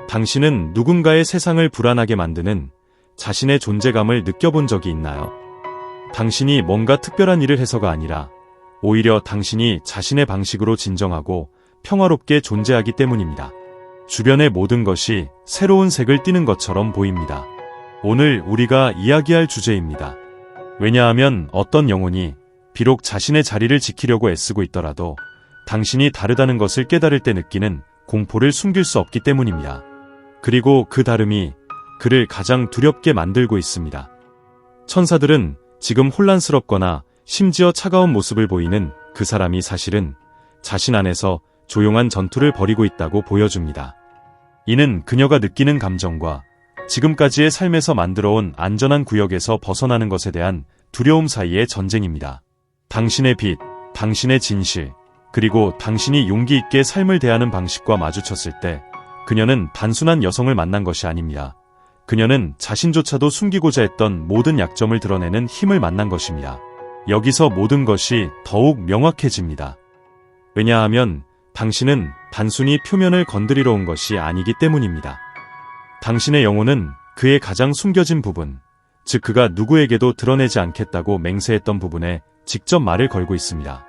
당신은 누군가의 세상을 불안하게 만드는 자신의 존재감을 느껴본 적이 있나요? 당신이 뭔가 특별한 일을 해서가 아니라 오히려 당신이 자신의 방식으로 진정하고 평화롭게 존재하기 때문입니다. 주변의 모든 것이 새로운 색을 띠는 것처럼 보입니다. 오늘 우리가 이야기할 주제입니다. 왜냐하면 어떤 영혼이 비록 자신의 자리를 지키려고 애쓰고 있더라도 당신이 다르다는 것을 깨달을 때 느끼는 공포를 숨길 수 없기 때문입니다. 그리고 그 다름이 그를 가장 두렵게 만들고 있습니다. 천사들은 지금 혼란스럽거나 심지어 차가운 모습을 보이는 그 사람이 사실은 자신 안에서 조용한 전투를 벌이고 있다고 보여줍니다. 이는 그녀가 느끼는 감정과 지금까지의 삶에서 만들어온 안전한 구역에서 벗어나는 것에 대한 두려움 사이의 전쟁입니다. 당신의 빛, 당신의 진실, 그리고 당신이 용기 있게 삶을 대하는 방식과 마주쳤을 때 그녀는 단순한 여성을 만난 것이 아닙니다. 그녀는 자신조차도 숨기고자 했던 모든 약점을 드러내는 힘을 만난 것입니다. 여기서 모든 것이 더욱 명확해집니다. 왜냐하면 당신은 단순히 표면을 건드리러 온 것이 아니기 때문입니다. 당신의 영혼은 그의 가장 숨겨진 부분, 즉 그가 누구에게도 드러내지 않겠다고 맹세했던 부분에 직접 말을 걸고 있습니다.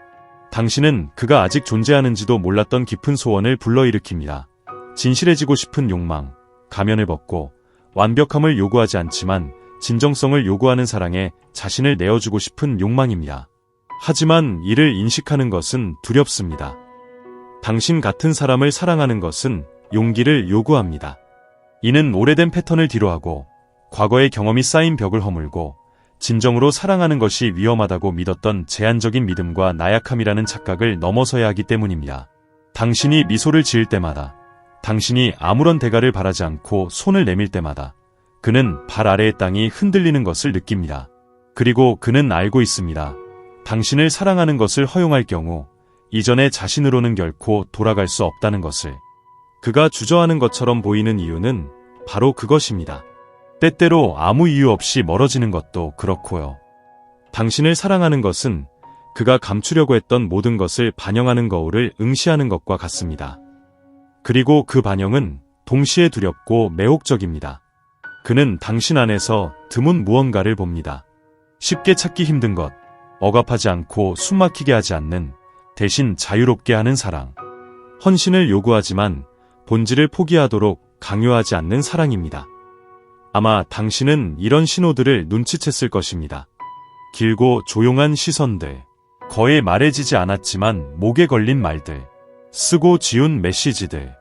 당신은 그가 아직 존재하는지도 몰랐던 깊은 소원을 불러일으킵니다. 진실해지고 싶은 욕망, 가면을 벗고 완벽함을 요구하지 않지만 진정성을 요구하는 사랑에 자신을 내어주고 싶은 욕망입니다. 하지만 이를 인식하는 것은 두렵습니다. 당신 같은 사람을 사랑하는 것은 용기를 요구합니다. 이는 오래된 패턴을 뒤로하고 과거의 경험이 쌓인 벽을 허물고 진정으로 사랑하는 것이 위험하다고 믿었던 제한적인 믿음과 나약함이라는 착각을 넘어서야 하기 때문입니다. 당신이 미소를 지을 때마다, 당신이 아무런 대가를 바라지 않고 손을 내밀 때마다 그는 발 아래의 땅이 흔들리는 것을 느낍니다. 그리고 그는 알고 있습니다. 당신을 사랑하는 것을 허용할 경우 이전의 자신으로는 결코 돌아갈 수 없다는 것을. 그가 주저하는 것처럼 보이는 이유는 바로 그것입니다. 때때로 아무 이유 없이 멀어지는 것도 그렇고요. 당신을 사랑하는 것은 그가 감추려고 했던 모든 것을 반영하는 거울을 응시하는 것과 같습니다. 그리고 그 반영은 동시에 두렵고 매혹적입니다. 그는 당신 안에서 드문 무언가를 봅니다. 쉽게 찾기 힘든 것, 억압하지 않고 숨막히게 하지 않는, 대신 자유롭게 하는 사랑. 헌신을 요구하지만 본질을 포기하도록 강요하지 않는 사랑입니다. 아마 당신은 이런 신호들을 눈치챘을 것입니다. 길고 조용한 시선들, 거의 말해지지 않았지만 목에 걸린 말들, 쓰고 지운 메시지들,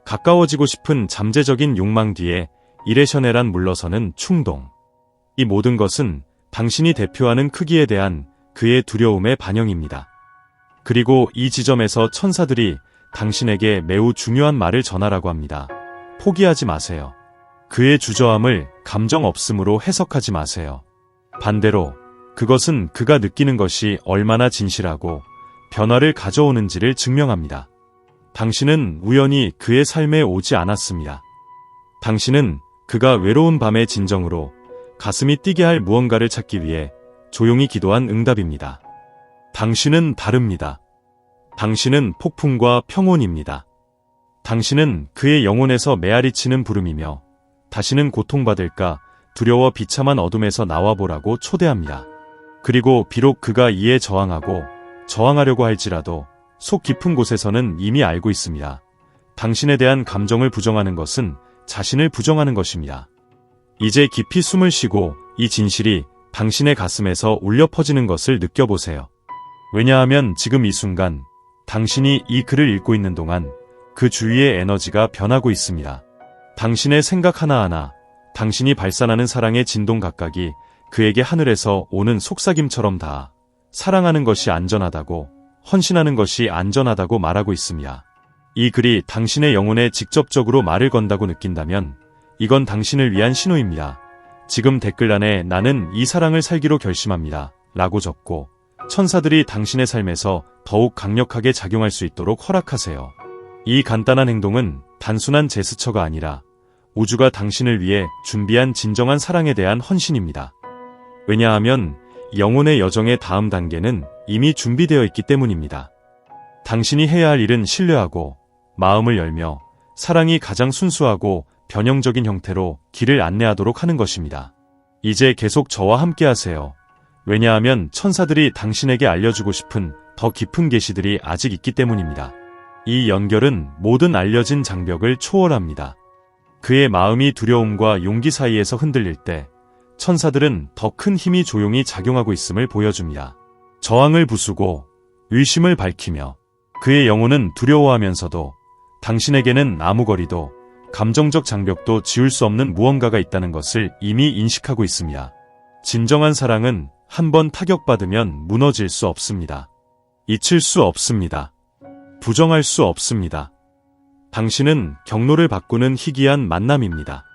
가까워지고 싶은 잠재적인 욕망 뒤에 이레셔넬한 물러서는 충동. 이 모든 것은 당신이 대표하는 크기에 대한 그의 두려움의 반영입니다. 그리고 이 지점에서 천사들이 당신에게 매우 중요한 말을 전하라고 합니다. 포기하지 마세요. 그의 주저함을 감정 없음으로 해석하지 마세요. 반대로 그것은 그가 느끼는 것이 얼마나 진실하고 변화를 가져오는지를 증명합니다. 당신은 우연히 그의 삶에 오지 않았습니다. 당신은 그가 외로운 밤의 진정으로 가슴이 뛰게 할 무언가를 찾기 위해 조용히 기도한 응답입니다. 당신은 다릅니다. 당신은 폭풍과 평온입니다. 당신은 그의 영혼에서 메아리치는 부름이며 다시는 고통받을까 두려워 비참한 어둠에서 나와보라고 초대합니다. 그리고 비록 그가 이에 저항하려고 할지라도 속 깊은 곳에서는 이미 알고 있습니다. 당신에 대한 감정을 부정하는 것은 자신을 부정하는 것입니다. 이제 깊이 숨을 쉬고 이 진실이 당신의 가슴에서 울려 퍼지는 것을 느껴보세요. 왜냐하면 지금 이 순간 당신이 이 글을 읽고 있는 동안 그 주위의 에너지가 변하고 있습니다. 당신의 생각 하나하나, 당신이 발산하는 사랑의 진동 각각이 그에게 하늘에서 오는 속삭임처럼 다 사랑하는 것이 안전하다고, 헌신하는 것이 안전하다고 말하고 있습니다. 이 글이 당신의 영혼에 직접적으로 말을 건다고 느낀다면 이건 당신을 위한 신호입니다. 지금 댓글란에 나는 이 사랑을 살기로 결심합니다. 라고 적고 천사들이 당신의 삶에서 더욱 강력하게 작용할 수 있도록 허락하세요. 이 간단한 행동은 단순한 제스처가 아니라 우주가 당신을 위해 준비한 진정한 사랑에 대한 헌신입니다. 왜냐하면 영혼의 여정의 다음 단계는 이미 준비되어 있기 때문입니다. 당신이 해야 할 일은 신뢰하고 마음을 열며 사랑이 가장 순수하고 변형적인 형태로 길을 안내하도록 하는 것입니다. 이제 계속 저와 함께 하세요. 왜냐하면 천사들이 당신에게 알려주고 싶은 더 깊은 계시들이 아직 있기 때문입니다. 이 연결은 모든 알려진 장벽을 초월합니다. 그의 마음이 두려움과 용기 사이에서 흔들릴 때 천사들은 더 큰 힘이 조용히 작용하고 있음을 보여줍니다. 저항을 부수고 의심을 밝히며 그의 영혼은 두려워하면서도 당신에게는 아무 거리도 감정적 장벽도 지울 수 없는 무언가가 있다는 것을 이미 인식하고 있습니다. 진정한 사랑은 한번 타격받으면 무너질 수 없습니다. 잊힐 수 없습니다. 부정할 수 없습니다. 당신은 경로를 바꾸는 희귀한 만남입니다.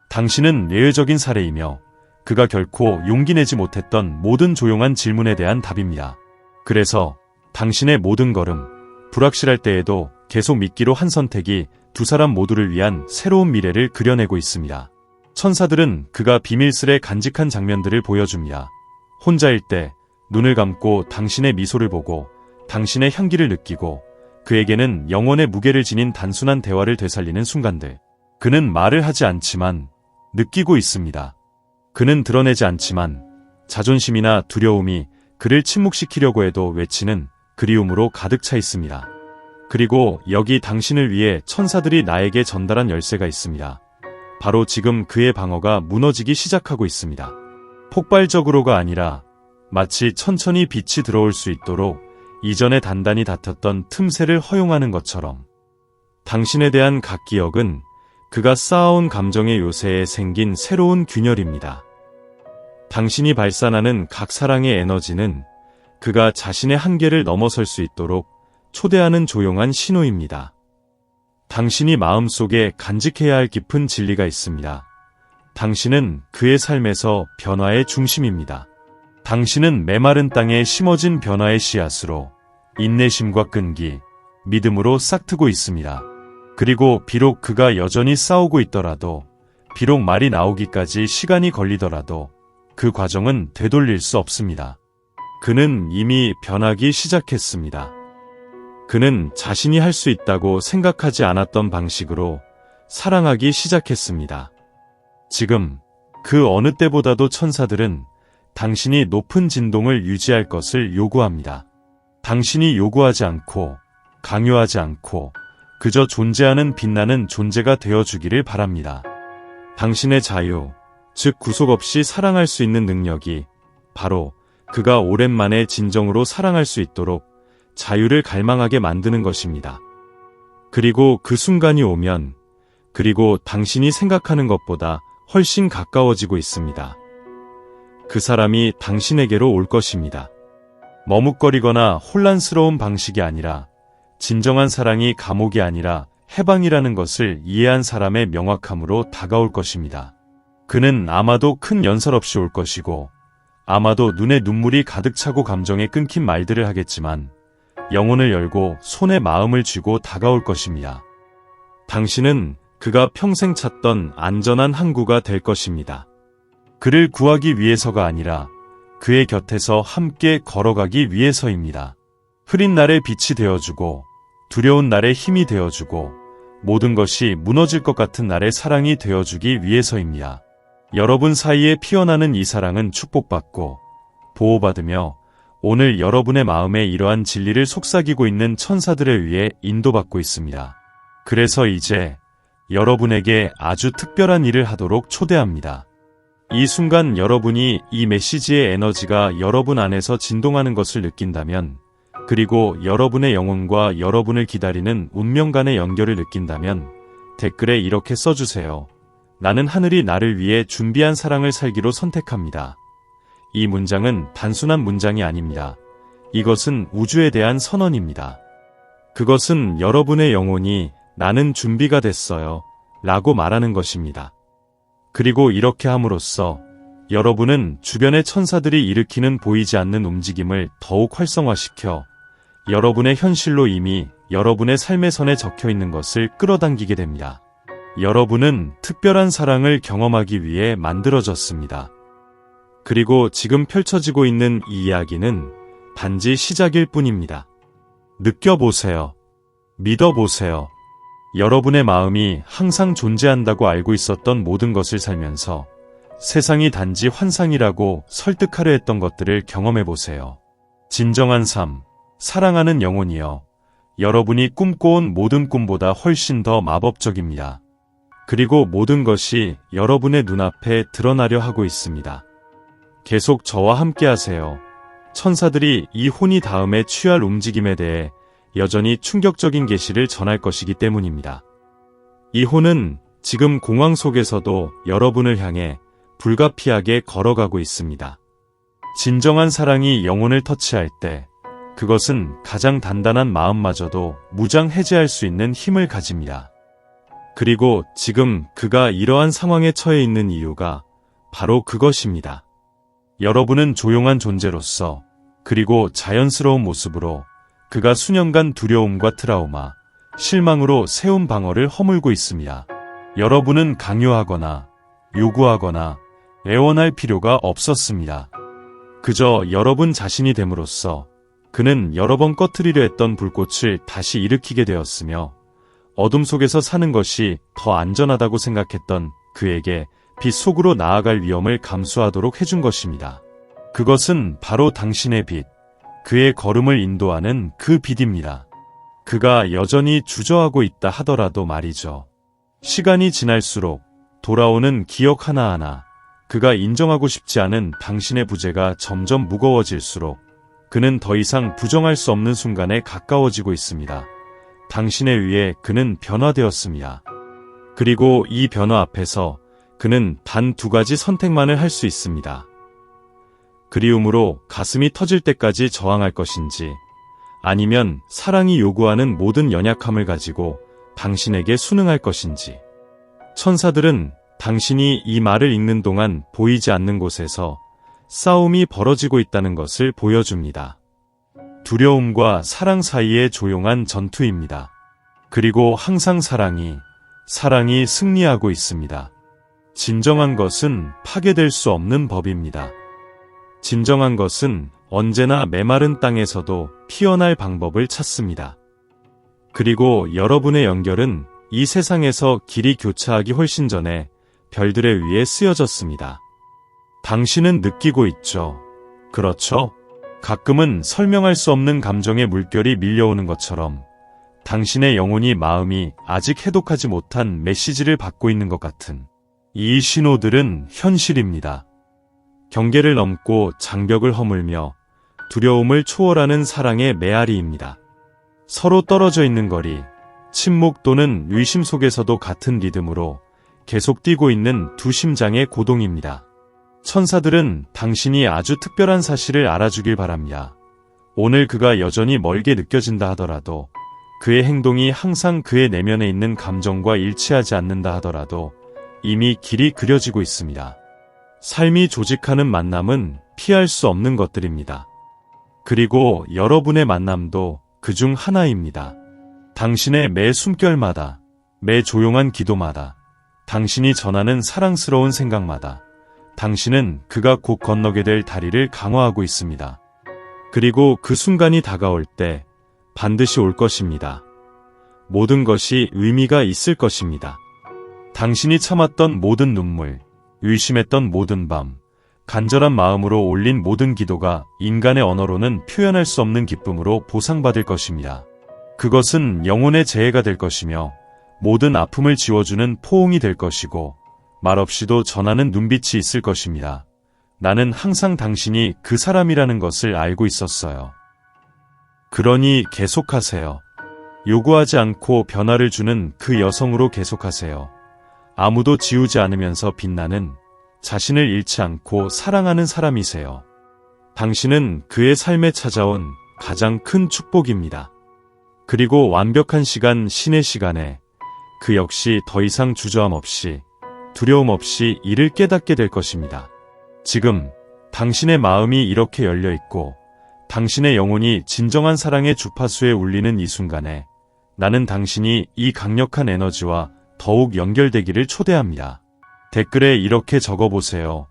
당신은 예외적인 사례이며 그가 결코 용기 내지 못했던 모든 조용한 질문에 대한 답입니다. 그래서 당신의 모든 걸음, 불확실할 때에도 계속 믿기로 한 선택이 두 사람 모두를 위한 새로운 미래를 그려내고 있습니다. 천사들은 그가 비밀스레 간직한 장면들을 보여줍니다. 혼자일 때 눈을 감고 당신의 미소를 보고 당신의 향기를 느끼고 그에게는 영혼의 무게를 지닌 단순한 대화를 되살리는 순간들. 그는 말을 하지 않지만 느끼고 있습니다. 그는 드러내지 않지만 자존심이나 두려움이 그를 침묵시키려고 해도 외치는 그리움으로 가득 차 있습니다. 그리고 여기 당신을 위해 천사들이 나에게 전달한 열쇠가 있습니다. 바로 지금 그의 방어가 무너지기 시작하고 있습니다. 폭발적으로가 아니라 마치 천천히 빛이 들어올 수 있도록 이전에 단단히 닫혔던 틈새를 허용하는 것처럼 당신에 대한 각 기억은 그가 쌓아온 감정의 요새에 생긴 새로운 균열입니다. 당신이 발산하는 각 사랑의 에너지는 그가 자신의 한계를 넘어설 수 있도록 초대하는 조용한 신호입니다. 당신이 마음속에 간직해야 할 깊은 진리가 있습니다. 당신은 그의 삶에서 변화의 중심입니다. 당신은 메마른 땅에 심어진 변화의 씨앗으로 인내심과 끈기, 믿음으로 싹트고 있습니다. 그리고 비록 그가 여전히 싸우고 있더라도, 비록 말이 나오기까지 시간이 걸리더라도 그 과정은 되돌릴 수 없습니다. 그는 이미 변하기 시작했습니다. 그는 자신이 할 수 있다고 생각하지 않았던 방식으로 사랑하기 시작했습니다. 지금 그 어느 때보다도 천사들은 당신이 높은 진동을 유지할 것을 요구합니다. 당신이 요구하지 않고 강요하지 않고 그저 존재하는 빛나는 존재가 되어주기를 바랍니다. 당신의 자유, 즉 구속 없이 사랑할 수 있는 능력이 바로 그가 오랜만에 진정으로 사랑할 수 있도록 자유를 갈망하게 만드는 것입니다. 그리고 그 순간이 오면, 그리고 당신이 생각하는 것보다 훨씬 가까워지고 있습니다. 그 사람이 당신에게로 올 것입니다. 머뭇거리거나 혼란스러운 방식이 아니라 진정한 사랑이 감옥이 아니라 해방이라는 것을 이해한 사람의 명확함으로 다가올 것입니다. 그는 아마도 큰 연설 없이 올 것이고 아마도 눈에 눈물이 가득 차고 감정에 끊긴 말들을 하겠지만 영혼을 열고 손에 마음을 쥐고 다가올 것입니다. 당신은 그가 평생 찾던 안전한 항구가 될 것입니다. 그를 구하기 위해서가 아니라 그의 곁에서 함께 걸어가기 위해서입니다. 흐린 날의 빛이 되어주고 두려운 날의 힘이 되어주고 모든 것이 무너질 것 같은 날의 사랑이 되어주기 위해서입니다. 여러분 사이에 피어나는 이 사랑은 축복받고 보호받으며 오늘 여러분의 마음에 이러한 진리를 속삭이고 있는 천사들에 의해 인도받고 있습니다. 그래서 이제 여러분에게 아주 특별한 일을 하도록 초대합니다. 이 순간 여러분이 이 메시지의 에너지가 여러분 안에서 진동하는 것을 느낀다면, 그리고 여러분의 영혼과 여러분을 기다리는 운명 간의 연결을 느낀다면 댓글에 이렇게 써주세요. 나는 하늘이 나를 위해 준비한 사랑을 살기로 선택합니다. 이 문장은 단순한 문장이 아닙니다. 이것은 우주에 대한 선언입니다. 그것은 여러분의 영혼이 나는 준비가 됐어요 라고 말하는 것입니다. 그리고 이렇게 함으로써 여러분은 주변의 천사들이 일으키는 보이지 않는 움직임을 더욱 활성화시켜 여러분의 현실로 이미 여러분의 삶의 선에 적혀 있는 것을 끌어당기게 됩니다. 여러분은 특별한 사랑을 경험하기 위해 만들어졌습니다. 그리고 지금 펼쳐지고 있는 이 이야기는 단지 시작일 뿐입니다. 느껴보세요. 믿어보세요. 여러분의 마음이 항상 존재한다고 알고 있었던 모든 것을 살면서 세상이 단지 환상이라고 설득하려 했던 것들을 경험해 보세요. 진정한 삶, 사랑하는 영혼이여, 여러분이 꿈꿔온 모든 꿈보다 훨씬 더 마법적입니다. 그리고 모든 것이 여러분의 눈앞에 드러나려 하고 있습니다. 계속 저와 함께 하세요. 천사들이 이 혼이 다음에 취할 움직임에 대해 여전히 충격적인 계시를 전할 것이기 때문입니다. 이 혼은 지금 공황 속에서도 여러분을 향해 불가피하게 걸어가고 있습니다. 진정한 사랑이 영혼을 터치할 때 그것은 가장 단단한 마음마저도 무장해제할 수 있는 힘을 가집니다. 그리고 지금 그가 이러한 상황에 처해 있는 이유가 바로 그것입니다. 여러분은 조용한 존재로서 그리고 자연스러운 모습으로 그가 수년간 두려움과 트라우마, 실망으로 세운 방어를 허물고 있습니다. 여러분은 강요하거나 요구하거나 애원할 필요가 없었습니다. 그저 여러분 자신이 됨으로써 그는 여러 번 꺼트리려 했던 불꽃을 다시 일으키게 되었으며 어둠 속에서 사는 것이 더 안전하다고 생각했던 그에게 빛 속으로 나아갈 위험을 감수하도록 해준 것입니다. 그것은 바로 당신의 빛, 그의 걸음을 인도하는 그 빛입니다. 그가 여전히 주저하고 있다 하더라도 말이죠. 시간이 지날수록 돌아오는 기억 하나하나, 그가 인정하고 싶지 않은 당신의 부재가 점점 무거워질수록 그는 더 이상 부정할 수 없는 순간에 가까워지고 있습니다. 당신에 의해 그는 변화되었습니다. 그리고 이 변화 앞에서 그는 단 2가지 선택만을 할 수 있습니다. 그리움으로 가슴이 터질 때까지 저항할 것인지, 아니면 사랑이 요구하는 모든 연약함을 가지고 당신에게 순응할 것인지. 천사들은 당신이 이 말을 읽는 동안 보이지 않는 곳에서 싸움이 벌어지고 있다는 것을 보여줍니다. 두려움과 사랑 사이의 조용한 전투입니다. 그리고 항상 사랑이 승리하고 있습니다. 진정한 것은 파괴될 수 없는 법입니다. 진정한 것은 언제나 메마른 땅에서도 피어날 방법을 찾습니다. 그리고 여러분의 연결은 이 세상에서 길이 교차하기 훨씬 전에 별들에 의해 쓰여졌습니다. 당신은 느끼고 있죠. 그렇죠? 가끔은 설명할 수 없는 감정의 물결이 밀려오는 것처럼 당신의 영혼이 마음이 아직 해독하지 못한 메시지를 받고 있는 것 같은 이 신호들은 현실입니다. 경계를 넘고 장벽을 허물며 두려움을 초월하는 사랑의 메아리입니다. 서로 떨어져 있는 거리, 침묵 또는 의심 속에서도 같은 리듬으로 계속 뛰고 있는 두 심장의 고동입니다. 천사들은 당신이 아주 특별한 사실을 알아주길 바랍니다. 오늘 그가 여전히 멀게 느껴진다 하더라도, 그의 행동이 항상 그의 내면에 있는 감정과 일치하지 않는다 하더라도 이미 길이 그려지고 있습니다. 삶이 조직하는 만남은 피할 수 없는 것들입니다. 그리고 여러분의 만남도 그중 하나입니다. 당신의 매 숨결마다, 매 조용한 기도마다, 당신이 전하는 사랑스러운 생각마다 당신은 그가 곧 건너게 될 다리를 강화하고 있습니다. 그리고 그 순간이 다가올 때 반드시 올 것입니다. 모든 것이 의미가 있을 것입니다. 당신이 참았던 모든 눈물, 의심했던 모든 밤, 간절한 마음으로 올린 모든 기도가 인간의 언어로는 표현할 수 없는 기쁨으로 보상받을 것입니다. 그것은 영혼의 재해가 될 것이며 모든 아픔을 지워주는 포옹이 될 것이고 말없이도 전하는 눈빛이 있을 것입니다. 나는 항상 당신이 그 사람이라는 것을 알고 있었어요. 그러니 계속하세요. 요구하지 않고 변화를 주는 그 여성으로 계속하세요. 아무도 지우지 않으면서 빛나는, 자신을 잃지 않고 사랑하는 사람이세요. 당신은 그의 삶에 찾아온 가장 큰 축복입니다. 그리고 완벽한 시간, 신의 시간에 그 역시 더 이상 주저함 없이, 두려움 없이 이를 깨닫게 될 것입니다. 지금 당신의 마음이 이렇게 열려 있고 당신의 영혼이 진정한 사랑의 주파수에 울리는 이 순간에 나는 당신이 이 강력한 에너지와 더욱 연결되기를 초대합니다. 댓글에 이렇게 적어보세요.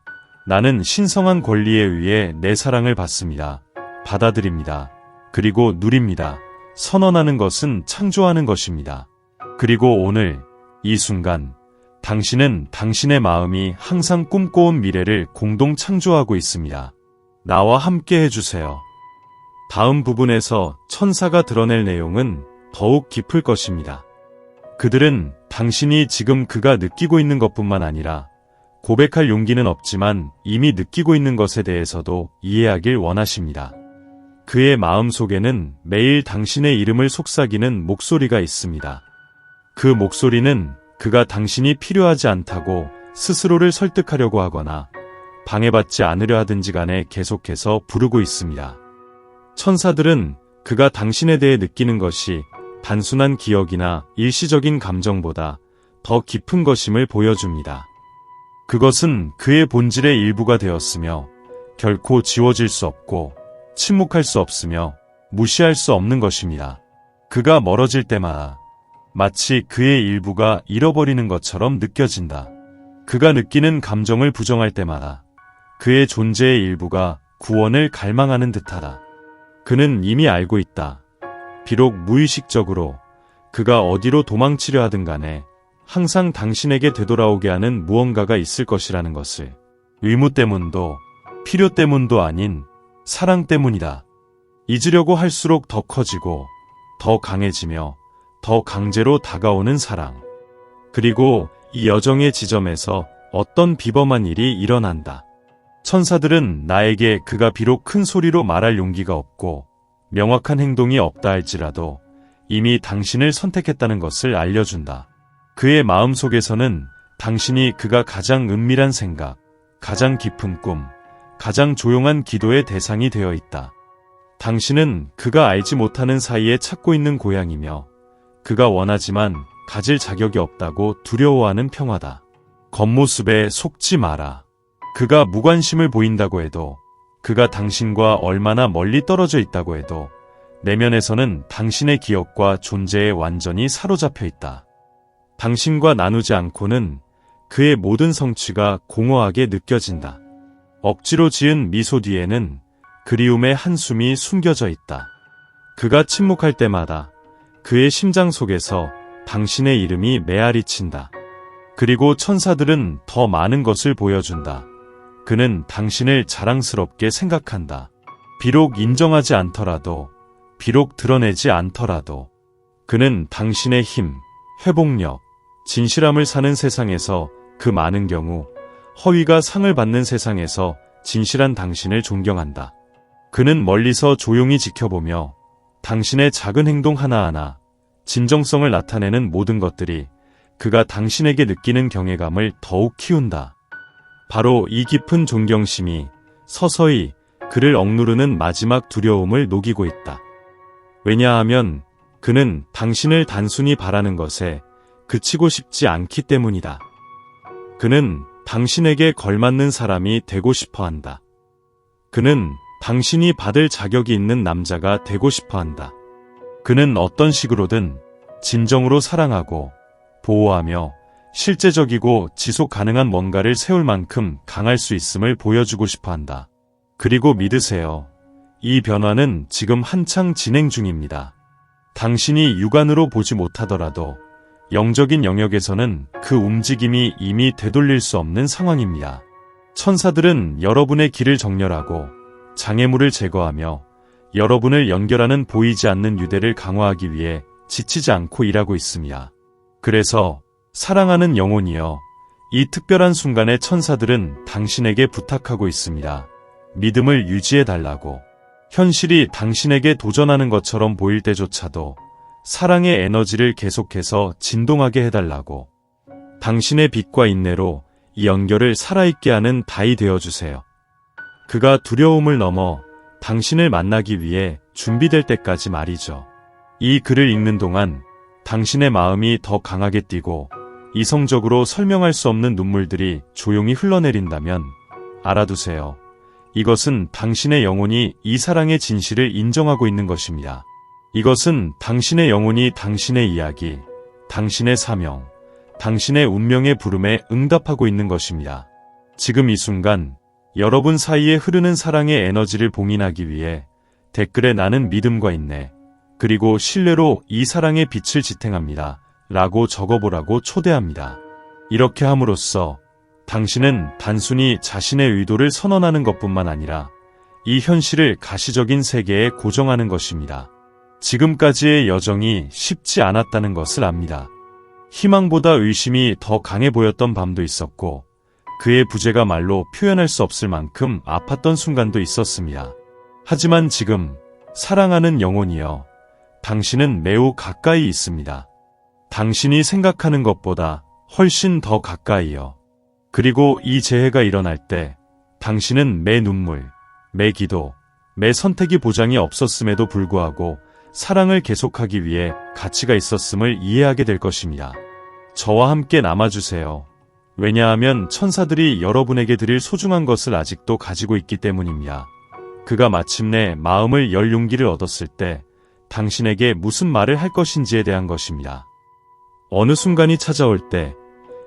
나는 신성한 권리에 의해 내 사랑을 받습니다. 받아들입니다. 그리고 누립니다. 선언하는 것은 창조하는 것입니다. 그리고 오늘, 이 순간, 당신은 당신의 마음이 항상 꿈꿔온 미래를 공동 창조하고 있습니다. 나와 함께 해주세요. 다음 부분에서 천사가 드러낼 내용은 더욱 깊을 것입니다. 그들은 당신이 지금 그가 느끼고 있는 것뿐만 아니라 고백할 용기는 없지만 이미 느끼고 있는 것에 대해서도 이해하길 원하십니다. 그의 마음 속에는 매일 당신의 이름을 속삭이는 목소리가 있습니다. 그 목소리는 그가 당신이 필요하지 않다고 스스로를 설득하려고 하거나 방해받지 않으려 하든지 간에 계속해서 부르고 있습니다. 천사들은 그가 당신에 대해 느끼는 것이 단순한 기억이나 일시적인 감정보다 더 깊은 것임을 보여줍니다. 그것은 그의 본질의 일부가 되었으며 결코 지워질 수 없고 침묵할 수 없으며 무시할 수 없는 것입니다. 그가 멀어질 때마다 마치 그의 일부가 잃어버리는 것처럼 느껴진다. 그가 느끼는 감정을 부정할 때마다 그의 존재의 일부가 구원을 갈망하는 듯하다. 그는 이미 알고 있다. 비록 무의식적으로 그가 어디로 도망치려 하든 간에 항상 당신에게 되돌아오게 하는 무언가가 있을 것이라는 것을. 의무 때문도 필요 때문도 아닌 사랑 때문이다. 잊으려고 할수록 더 커지고 더 강해지며 더 강제로 다가오는 사랑. 그리고 이 여정의 지점에서 어떤 비범한 일이 일어난다. 천사들은 나에게 그가 비록 큰 소리로 말할 용기가 없고 명확한 행동이 없다 할지라도 이미 당신을 선택했다는 것을 알려준다. 그의 마음속에서는 당신이 그가 가장 은밀한 생각, 가장 깊은 꿈, 가장 조용한 기도의 대상이 되어 있다. 당신은 그가 알지 못하는 사이에 찾고 있는 고향이며 그가 원하지만 가질 자격이 없다고 두려워하는 평화다. 겉모습에 속지 마라. 그가 무관심을 보인다고 해도, 그가 당신과 얼마나 멀리 떨어져 있다고 해도 내면에서는 당신의 기억과 존재에 완전히 사로잡혀 있다. 당신과 나누지 않고는 그의 모든 성취가 공허하게 느껴진다. 억지로 지은 미소 뒤에는 그리움의 한숨이 숨겨져 있다. 그가 침묵할 때마다 그의 심장 속에서 당신의 이름이 메아리친다. 그리고 천사들은 더 많은 것을 보여준다. 그는 당신을 자랑스럽게 생각한다. 비록 인정하지 않더라도, 비록 드러내지 않더라도, 그는 당신의 힘, 회복력, 진실함을 사는 세상에서 그 많은 경우 허위가 상을 받는 세상에서 진실한 당신을 존경한다. 그는 멀리서 조용히 지켜보며 당신의 작은 행동 하나하나, 진정성을 나타내는 모든 것들이 그가 당신에게 느끼는 경외감을 더욱 키운다. 바로 이 깊은 존경심이 서서히 그를 억누르는 마지막 두려움을 녹이고 있다. 왜냐하면 그는 당신을 단순히 바라는 것에 그치고 싶지 않기 때문이다. 그는 당신에게 걸맞는 사람이 되고 싶어 한다. 그는 당신이 받을 자격이 있는 남자가 되고 싶어 한다. 그는 어떤 식으로든 진정으로 사랑하고 보호하며 실제적이고 지속 가능한 뭔가를 세울 만큼 강할 수 있음을 보여주고 싶어 한다. 그리고 믿으세요. 이 변화는 지금 한창 진행 중입니다. 당신이 육안으로 보지 못하더라도 영적인 영역에서는 그 움직임이 이미 되돌릴 수 없는 상황입니다. 천사들은 여러분의 길을 정렬하고 장애물을 제거하며 여러분을 연결하는 보이지 않는 유대를 강화하기 위해 지치지 않고 일하고 있습니다. 그래서 사랑하는 영혼이여, 이 특별한 순간에 천사들은 당신에게 부탁하고 있습니다. 믿음을 유지해달라고. 현실이 당신에게 도전하는 것처럼 보일 때조차도 사랑의 에너지를 계속해서 진동하게 해달라고. 당신의 빛과 인내로 이 연결을 살아있게 하는 다이 되어주세요. 그가 두려움을 넘어 당신을 만나기 위해 준비될 때까지 말이죠. 이 글을 읽는 동안 당신의 마음이 더 강하게 뛰고 이성적으로 설명할 수 없는 눈물들이 조용히 흘러내린다면 알아두세요. 이것은 당신의 영혼이 이 사랑의 진실을 인정하고 있는 것입니다. 이것은 당신의 영혼이 당신의 이야기, 당신의 사명, 당신의 운명의 부름에 응답하고 있는 것입니다. 지금 이 순간 여러분 사이에 흐르는 사랑의 에너지를 봉인하기 위해 댓글에 나는 믿음과 인내, 그리고 신뢰로 이 사랑의 빛을 지탱합니다. 라고 적어보라고 초대합니다. 이렇게 함으로써 당신은 단순히 자신의 의도를 선언하는 것뿐만 아니라 이 현실을 가시적인 세계에 고정하는 것입니다. 지금까지의 여정이 쉽지 않았다는 것을 압니다. 희망보다 의심이 더 강해 보였던 밤도 있었고 그의 부재가 말로 표현할 수 없을 만큼 아팠던 순간도 있었습니다. 하지만 지금 사랑하는 영혼이여, 당신은 매우 가까이 있습니다. 당신이 생각하는 것보다 훨씬 더 가까이요. 그리고 이 재해가 일어날 때 당신은 매 눈물, 매 기도, 매 선택이 보장이 없었음에도 불구하고 사랑을 계속하기 위해 가치가 있었음을 이해하게 될 것입니다. 저와 함께 남아주세요. 왜냐하면 천사들이 여러분에게 드릴 소중한 것을 아직도 가지고 있기 때문입니다. 그가 마침내 마음을 열 용기를 얻었을 때 당신에게 무슨 말을 할 것인지에 대한 것입니다. 어느 순간이 찾아올 때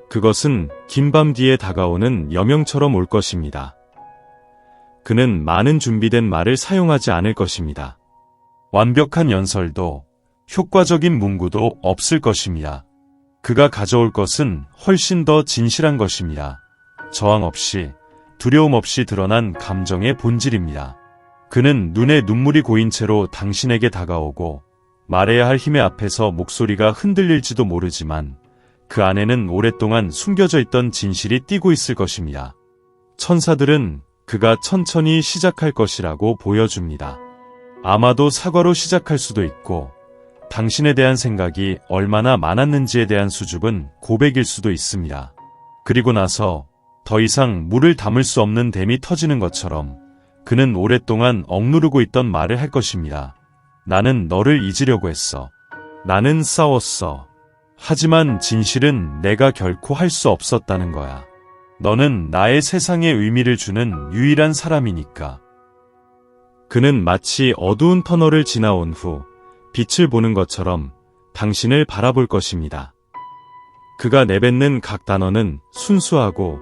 그것은 긴 밤 뒤에 다가오는 여명처럼 올 것입니다. 그는 많은 준비된 말을 사용하지 않을 것입니다. 완벽한 연설도 효과적인 문구도 없을 것입니다. 그가 가져올 것은 훨씬 더 진실한 것입니다. 저항 없이, 두려움 없이 드러난 감정의 본질입니다. 그는 눈에 눈물이 고인 채로 당신에게 다가오고 말해야 할 힘의 앞에서 목소리가 흔들릴지도 모르지만 그 안에는 오랫동안 숨겨져 있던 진실이 띄고 있을 것입니다. 천사들은 그가 천천히 시작할 것이라고 보여줍니다. 아마도 사과로 시작할 수도 있고 당신에 대한 생각이 얼마나 많았는지에 대한 수줍은 고백일 수도 있습니다. 그리고 나서 더 이상 물을 담을 수 없는 댐이 터지는 것처럼 그는 오랫동안 억누르고 있던 말을 할 것입니다. 나는 너를 잊으려고 했어. 나는 싸웠어. 하지만 진실은 내가 결코 할 수 없었다는 거야. 너는 나의 세상에 의미를 주는 유일한 사람이니까. 그는 마치 어두운 터널을 지나온 후 빛을 보는 것처럼 당신을 바라볼 것입니다. 그가 내뱉는 각 단어는 순수하고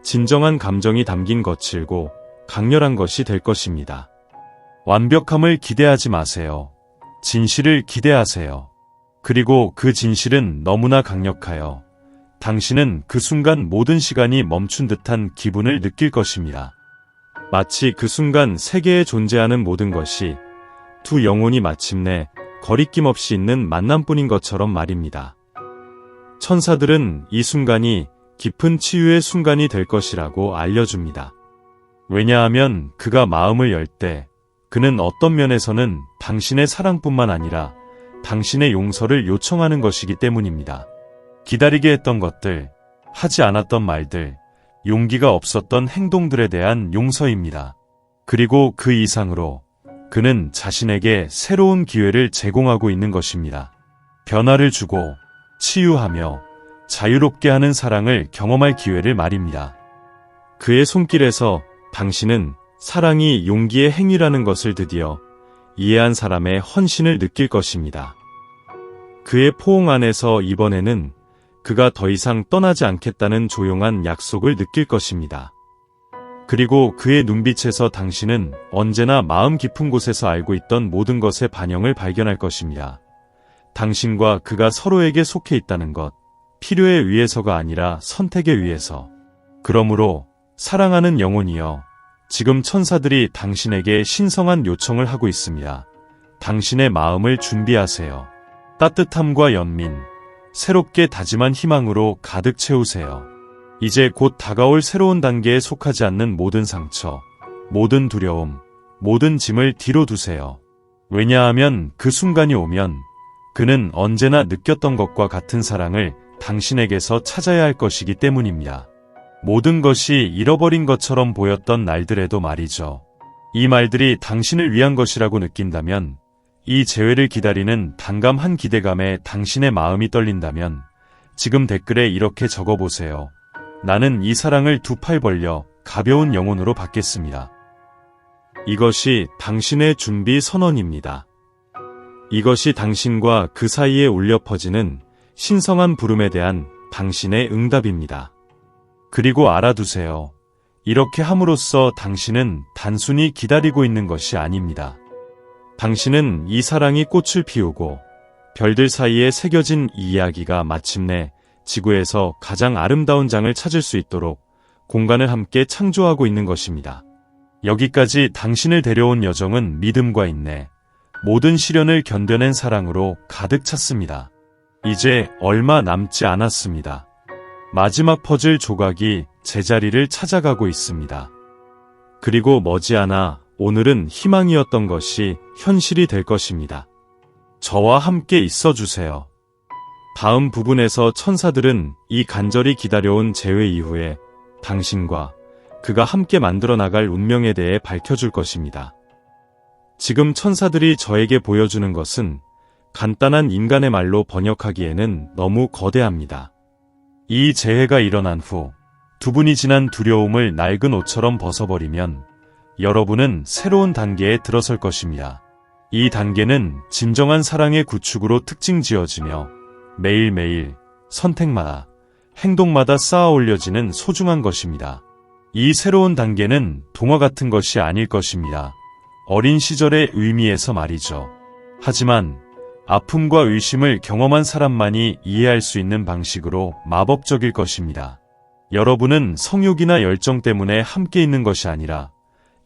진정한 감정이 담긴 거칠고 강렬한 것이 될 것입니다. 완벽함을 기대하지 마세요. 진실을 기대하세요. 그리고 그 진실은 너무나 강력하여 당신은 그 순간 모든 시간이 멈춘 듯한 기분을 느낄 것입니다. 마치 그 순간 세계에 존재하는 모든 것이 두 영혼이 마침내 거리낌 없이 있는 만남뿐인 것처럼 말입니다. 천사들은 이 순간이 깊은 치유의 순간이 될 것이라고 알려줍니다. 왜냐하면 그가 마음을 열 때 그는 어떤 면에서는 당신의 사랑뿐만 아니라 당신의 용서를 요청하는 것이기 때문입니다. 기다리게 했던 것들, 하지 않았던 말들, 용기가 없었던 행동들에 대한 용서입니다. 그리고 그 이상으로 그는 자신에게 새로운 기회를 제공하고 있는 것입니다. 변화를 주고 치유하며 자유롭게 하는 사랑을 경험할 기회를 말입니다. 그의 손길에서 당신은 사랑이 용기의 행위라는 것을 드디어 이해한 사람의 헌신을 느낄 것입니다. 그의 포옹 안에서 이번에는 그가 더 이상 떠나지 않겠다는 조용한 약속을 느낄 것입니다. 그리고 그의 눈빛에서 당신은 언제나 마음 깊은 곳에서 알고 있던 모든 것의 반영을 발견할 것입니다. 당신과 그가 서로에게 속해 있다는 것, 필요에 의해서가 아니라 선택에 의해서. 그러므로 사랑하는 영혼이여, 지금 천사들이 당신에게 신성한 요청을 하고 있습니다. 당신의 마음을 준비하세요. 따뜻함과 연민, 새롭게 다짐한 희망으로 가득 채우세요. 이제 곧 다가올 새로운 단계에 속하지 않는 모든 상처, 모든 두려움, 모든 짐을 뒤로 두세요. 왜냐하면 그 순간이 오면 그는 언제나 느꼈던 것과 같은 사랑을 당신에게서 찾아야 할 것이기 때문입니다. 모든 것이 잃어버린 것처럼 보였던 날들에도 말이죠. 이 말들이 당신을 위한 것이라고 느낀다면, 이 재회를 기다리는 단감한 기대감에 당신의 마음이 떨린다면 지금 댓글에 이렇게 적어보세요. 나는 이 사랑을 두 팔 벌려 가벼운 영혼으로 받겠습니다. 이것이 당신의 준비 선언입니다. 이것이 당신과 그 사이에 울려 퍼지는 신성한 부름에 대한 당신의 응답입니다. 그리고 알아두세요. 이렇게 함으로써 당신은 단순히 기다리고 있는 것이 아닙니다. 당신은 이 사랑이 꽃을 피우고 별들 사이에 새겨진 이 이야기가 마침내 지구에서 가장 아름다운 장을 찾을 수 있도록 공간을 함께 창조하고 있는 것입니다. 여기까지 당신을 데려온 여정은 믿음과 인내, 모든 시련을 견뎌낸 사랑으로 가득 찼습니다. 이제 얼마 남지 않았습니다. 마지막 퍼즐 조각이 제자리를 찾아가고 있습니다. 그리고 머지않아 오늘은 희망이었던 것이 현실이 될 것입니다. 저와 함께 있어주세요. 다음 부분에서 천사들은 이 간절히 기다려온 재회 이후에 당신과 그가 함께 만들어 나갈 운명에 대해 밝혀줄 것입니다. 지금 천사들이 저에게 보여주는 것은 간단한 인간의 말로 번역하기에는 너무 거대합니다. 이 재해가 일어난 후 두 분이 지난 두려움을 낡은 옷처럼 벗어버리면 여러분은 새로운 단계에 들어설 것입니다. 이 단계는 진정한 사랑의 구축으로 특징 지어지며 매일매일 선택마다 행동마다 쌓아 올려지는 소중한 것입니다. 이 새로운 단계는 동화 같은 것이 아닐 것입니다. 어린 시절의 의미에서 말이죠. 하지만 아픔과 의심을 경험한 사람만이 이해할 수 있는 방식으로 마법적일 것입니다. 여러분은 성욕이나 열정 때문에 함께 있는 것이 아니라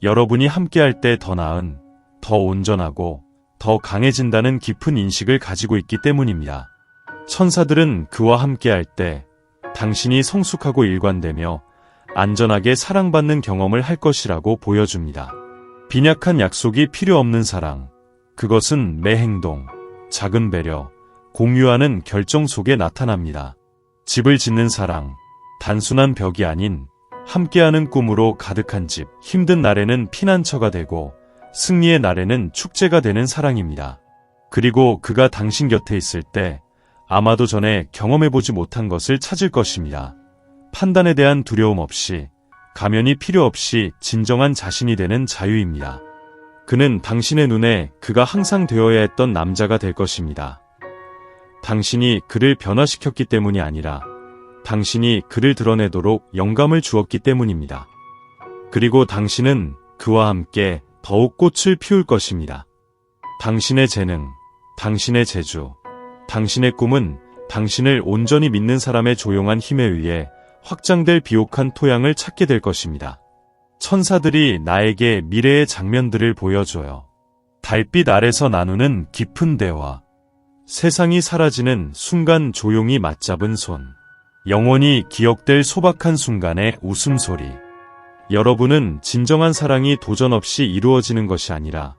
여러분이 함께할 때 더 나은, 더 온전하고 더 강해진다는 깊은 인식을 가지고 있기 때문입니다. 천사들은 그와 함께할 때 당신이 성숙하고 일관되며 안전하게 사랑받는 경험을 할 것이라고 보여줍니다. 빈약한 약속이 필요 없는 사랑, 그것은 매 행동, 작은 배려, 공유하는 결정 속에 나타납니다. 집을 짓는 사랑, 단순한 벽이 아닌 함께하는 꿈으로 가득한 집, 힘든 날에는 피난처가 되고 승리의 날에는 축제가 되는 사랑입니다. 그리고 그가 당신 곁에 있을 때 아마도 전에 경험해보지 못한 것을 찾을 것입니다. 판단에 대한 두려움 없이, 가면이 필요 없이 진정한 자신이 되는 자유입니다. 그는 당신의 눈에 그가 항상 되어야 했던 남자가 될 것입니다. 당신이 그를 변화시켰기 때문이 아니라 당신이 그를 드러내도록 영감을 주었기 때문입니다. 그리고 당신은 그와 함께 더욱 꽃을 피울 것입니다. 당신의 재능, 당신의 재주, 당신의 꿈은 당신을 온전히 믿는 사람의 조용한 힘에 의해 확장될 비옥한 토양을 찾게 될 것입니다. 천사들이 나에게 미래의 장면들을 보여줘요. 달빛 아래서 나누는 깊은 대화, 세상이 사라지는 순간 조용히 맞잡은 손, 영원히 기억될 소박한 순간의 웃음소리. 여러분은 진정한 사랑이 도전 없이 이루어지는 것이 아니라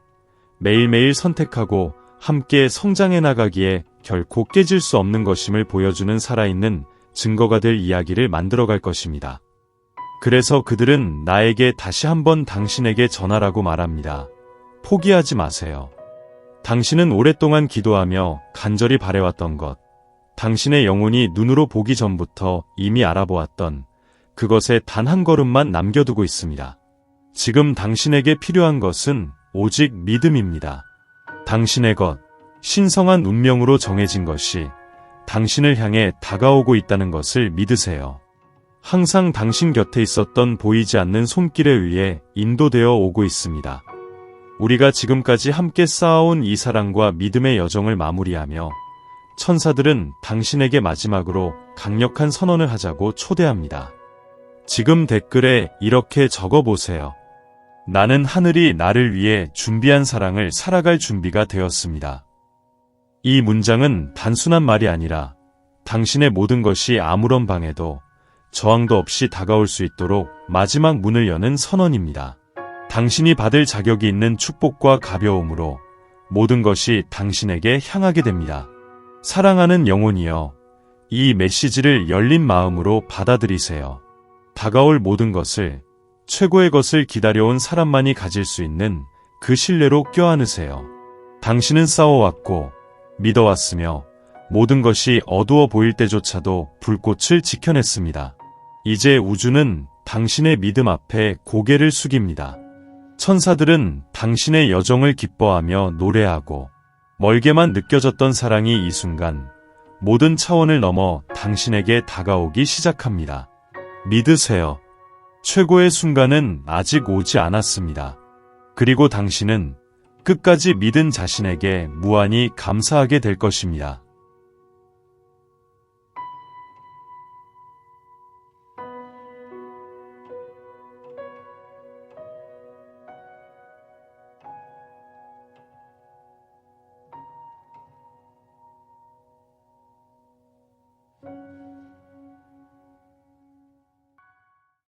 매일매일 선택하고 함께 성장해 나가기에 결코 깨질 수 없는 것임을 보여주는 살아있는 증거가 될 이야기를 만들어갈 것입니다. 그래서 그들은 나에게 다시 한번 당신에게 전하라고 말합니다. 포기하지 마세요. 당신은 오랫동안 기도하며 간절히 바래왔던 것, 당신의 영혼이 눈으로 보기 전부터 이미 알아보았던 그것에 단 한 걸음만 남겨두고 있습니다. 지금 당신에게 필요한 것은 오직 믿음입니다. 당신의 것, 신성한 운명으로 정해진 것이 당신을 향해 다가오고 있다는 것을 믿으세요. 항상 당신 곁에 있었던 보이지 않는 손길에 의해 인도되어 오고 있습니다. 우리가 지금까지 함께 쌓아온 이 사랑과 믿음의 여정을 마무리하며 천사들은 당신에게 마지막으로 강력한 선언을 하자고 초대합니다. 지금 댓글에 이렇게 적어보세요. 나는 하늘이 나를 위해 준비한 사랑을 살아갈 준비가 되었습니다. 이 문장은 단순한 말이 아니라 당신의 모든 것이 아무런 방해도 저항도 없이 다가올 수 있도록 마지막 문을 여는 선언입니다. 당신이 받을 자격이 있는 축복과 가벼움으로 모든 것이 당신에게 향하게 됩니다. 사랑하는 영혼이여, 이 메시지를 열린 마음으로 받아들이세요. 다가올 모든 것을, 최고의 것을 기다려온 사람만이 가질 수 있는 그 신뢰로 껴안으세요. 당신은 싸워왔고 믿어왔으며 모든 것이 어두워 보일 때조차도 불꽃을 지켜냈습니다. 이제 우주는 당신의 믿음 앞에 고개를 숙입니다. 천사들은 당신의 여정을 기뻐하며 노래하고 멀게만 느껴졌던 사랑이 이 순간 모든 차원을 넘어 당신에게 다가오기 시작합니다. 믿으세요. 최고의 순간은 아직 오지 않았습니다. 그리고 당신은 끝까지 믿은 자신에게 무한히 감사하게 될 것입니다.